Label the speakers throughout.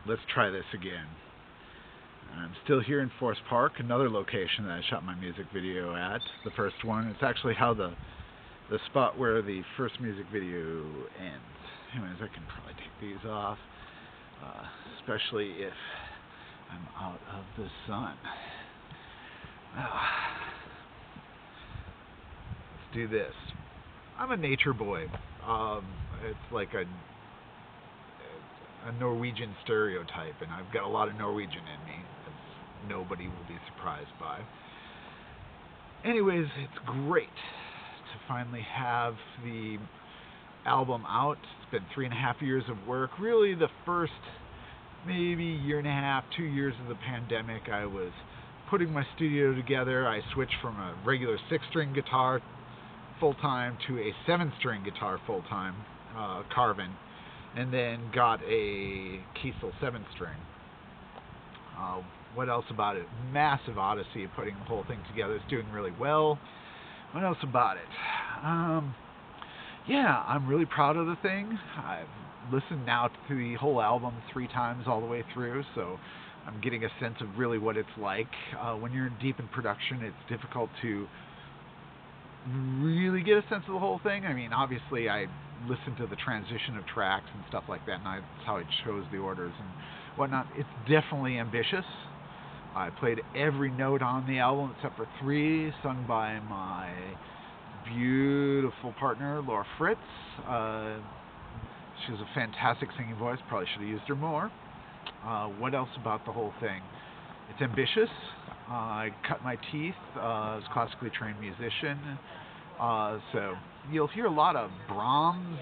Speaker 1: let's try this again. I'm still here in Forest Park, another location that I shot my music video at. The first one. It's actually how the spot where the first music video ends. Anyways, I can probably take these off, especially if I'm out of the sun. Let's do this. I'm a nature boy. It's like a Norwegian stereotype, and I've got a lot of Norwegian in me, as nobody will be surprised by. Anyways, it's great to finally have the album out. It's been 3.5 years of work. Really, the first maybe year and a half, 2 years of the pandemic, I was putting my studio together. I switched from a regular 6-string guitar full-time to a 7-string guitar full-time, Carvin, and then got a Kiesel 7-string. What else about it? Massive odyssey of putting the whole thing together. It's doing really well. What else about it? Yeah, I'm really proud of the thing. I've listened now to the whole album 3 times all the way through, so I'm getting a sense of really what it's like. When you're deep in production, it's difficult to really get a sense of the whole thing. I mean, obviously, I listened to the transition of tracks and stuff like that, and that's how I chose the orders and whatnot. It's definitely ambitious. I played every note on the album except for 3, sung by my beautiful partner, Laura Fritz. She has a fantastic singing voice. Probably should have used her more. What else about the whole thing? It's ambitious. I cut my teeth as a classically trained musician. So you'll hear a lot of Brahms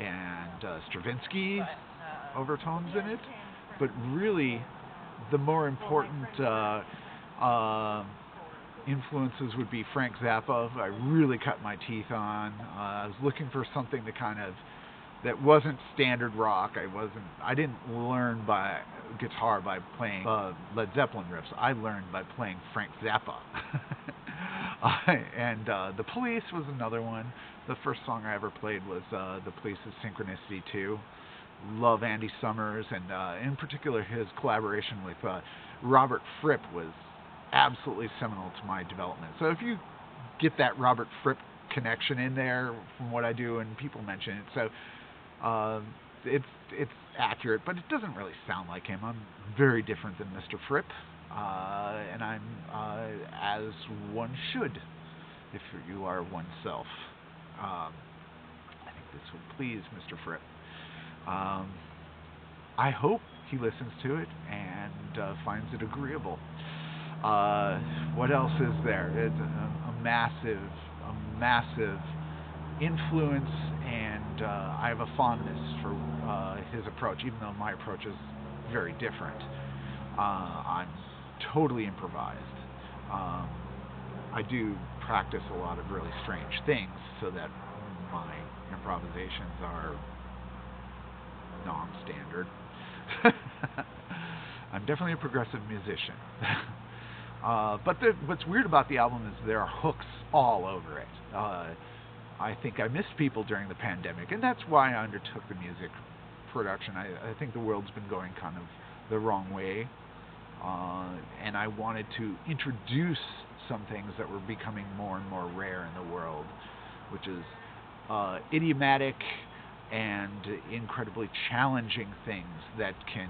Speaker 1: and Stravinsky overtones in it. But really, the more important influences would be Frank Zappa. I really cut my teeth on. I was looking for something to that wasn't standard rock. I didn't learn by guitar by playing Led Zeppelin riffs. I learned by playing Frank Zappa. And The Police was another one. The first song I ever played was The Police's Synchronicity 2. Love Andy Summers, and in particular his collaboration with Robert Fripp was absolutely seminal to my development. So if you get that Robert Fripp connection in there from what I do, and people mention it, so it's accurate, but it doesn't really sound like him. I'm very different than Mr. Fripp, and I'm as one should if you are oneself. I think this would please Mr. Fripp. I hope he listens to it and finds it agreeable. What else is there? It's a massive influence, and I have a fondness for his approach, even though my approach is very different. I'm totally improvised. I do practice a lot of really strange things so that my improvisations are non-standard. I'm definitely a progressive musician. But what's weird about the album is there are hooks all over it. I think I missed people during the pandemic, and that's why I undertook the music production. I think the world's been going kind of the wrong way, and I wanted to introduce some things that were becoming more and more rare in the world, which is idiomatic and incredibly challenging things that can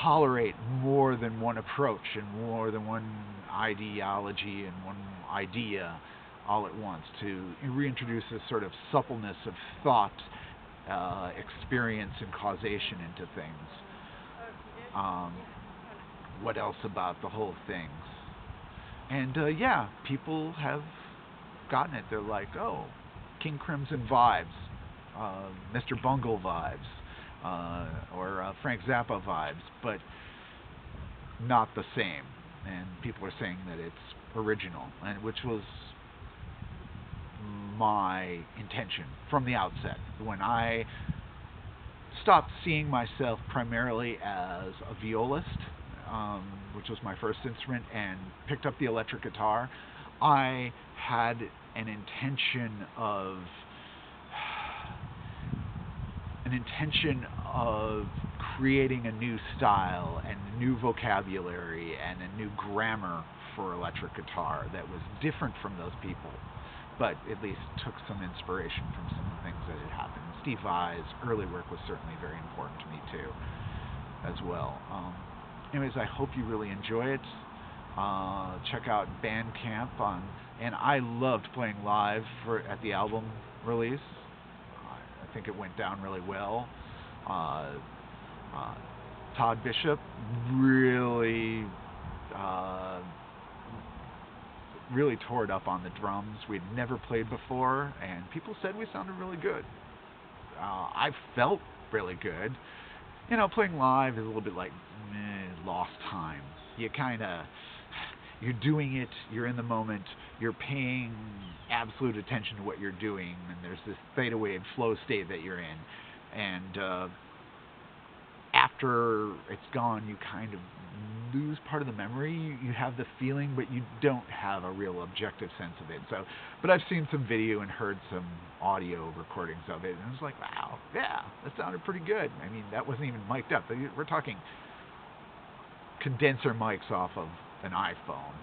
Speaker 1: tolerate more than one approach and more than one ideology and one idea all at once, to reintroduce this sort of suppleness of thought, experience, and causation into things. What else about the whole thing? And yeah, people have gotten it. They're like, oh, King Crimson vibes, Mr. Bungle vibes, or Frank Zappa vibes, but not the same. And people are saying that it's original, and which was my intention from the outset. When I stopped seeing myself primarily as a violist, which was my first instrument, and picked up the electric guitar, I had an intention of creating a new style and a new vocabulary and a new grammar for electric guitar that was different from those people, but at least took some inspiration from some of the things that had happened. Steve Vai's early work was certainly very important to me too, as well. Anyways, I hope you really enjoy it. Check out Bandcamp and I loved playing live at the album release. I think it went down really well. Todd Bishop really tore it up on the drums. We'd never played before, and people said we sounded really good. I felt really good. You know, playing live is a little bit like lost time. You're doing it, you're in the moment, you're paying absolute attention to what you're doing, and there's this theta wave flow state that you're in. And after it's gone, you kind of lose part of the memory. You have the feeling, but you don't have a real objective sense of it. But I've seen some video and heard some audio recordings of it, and I was like, wow, yeah, that sounded pretty good. I mean, that wasn't even mic'd up. We're talking condenser mics off of an iPhone.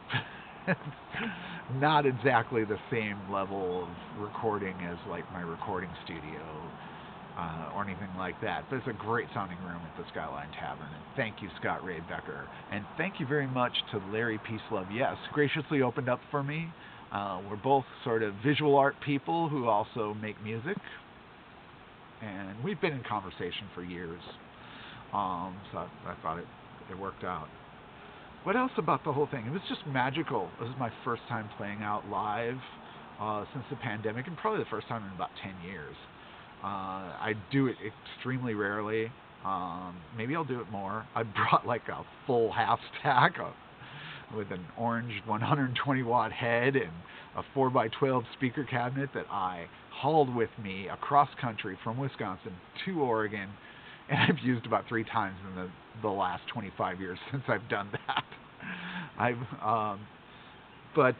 Speaker 1: Not exactly the same level of recording as like my recording studio or anything like that, but it's a great sounding room at the Skyline Tavern. And thank you, Scott Ray Becker, and thank you very much to Larry Peacelove. Yes, graciously opened up for me. We're both sort of visual art people who also make music, and we've been in conversation for years. So I thought it worked out. What else about the whole thing? It was just magical. This is my first time playing out live since the pandemic, and probably the first time in about 10 years. I do it extremely rarely. Maybe I'll do it more. I brought like a full half stack with an orange 120 watt head and a 4x12 speaker cabinet that I hauled with me across country from Wisconsin to Oregon, and I've used about 3 times in the last 25 years since I've done that. But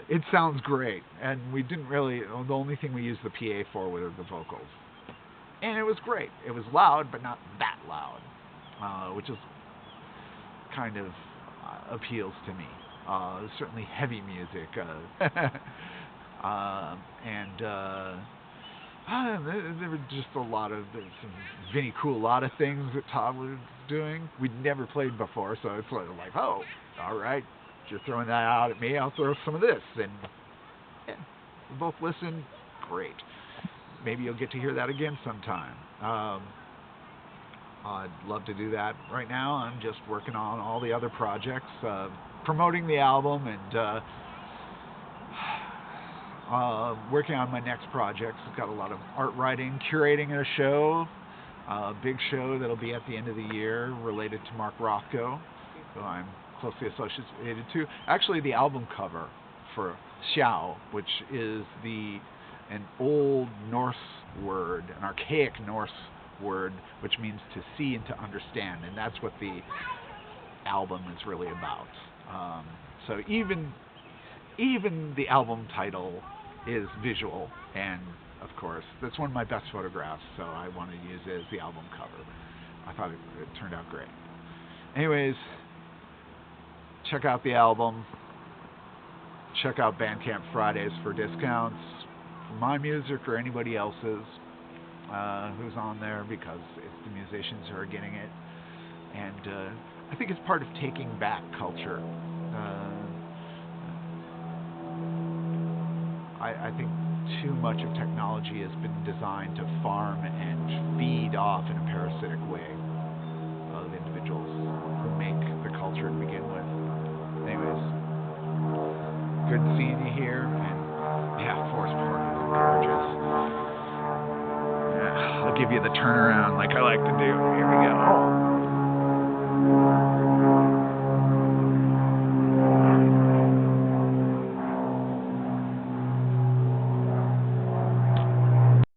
Speaker 1: it sounds great, and we didn't really. The only thing we used the PA for were the vocals, and it was great. It was loud, but not that loud, which is kind of appeals to me. Certainly heavy music, and there were just some Vinnie Colaiuta things that Todd was doing. We'd never played before, so it's sort of like, oh, all right, you're throwing that out at me, I'll throw some of this. And yeah, we both listen, great. Maybe you'll get to hear that again sometime. I'd love to do that. Right now, I'm just working on all the other projects, promoting the album, and working on my next projects. I've got a lot of art writing, curating a show, a big show that'll be at the end of the year related to Mark Rothko, who I'm closely associated to. Actually, the album cover for Xiao, which is an old Norse word, an archaic Norse word, which means to see and to understand, and that's what the album is really about. So even the album title is visual, and of course that's one of my best photographs, so I wanted to use it as the album cover. I thought it turned out great. Anyways, check out the album, check out Bandcamp Fridays for discounts for my music or anybody else's who's on there, because it's the musicians who are getting it, and I think it's part of taking back culture. I think too much of technology has been designed to farm and feed off in a parasitic way of individuals who make the culture to begin with. Anyways, good seeing you here, and yeah, Forest Park is gorgeous. Yeah, I'll give you the turnaround like I like to do. Here we go.